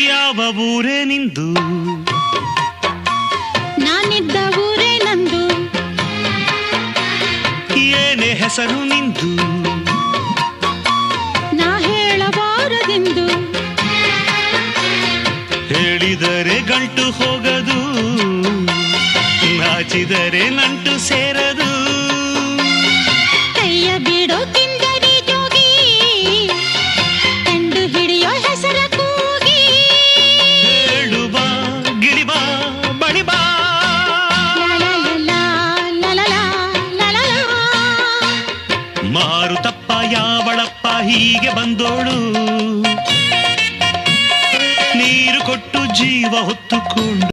ಯಾವ ಊರೇ ನಿಂದು, ನಾನಿದ್ದ ಊರೇ ನಂದು. ಏನೇ ಹೆಸರು ನಿಂದು, ನಾ ಹೇಳಬಾರದೆಂದು. ಹೇಳಿದರೆ ಗಂಟು ಹೋಗದು, ನಾಚಿದರೆ ನಂಟು ಸೇರದು. ಕೈಯ ಬಿಡೋ ಕಿಂದರಿ ಜೋಗಿ, ಕಂಡು ಹಿಡಿಯೋ ಹೆಸರ ಕೂಗಿ. ಹೇಳು ಬಾ ಗಿಳಿಬಾ ಬಳಿಬಾ, ಮಾರುತಪ್ಪ ಯಾವಳಪ್ಪ ಹೀಗೆ ಬಂದೋಳು. ನೀರು ಕೊಟ್ಟು ಜೀವ ಹೊತ್ತುಕೊಂಡು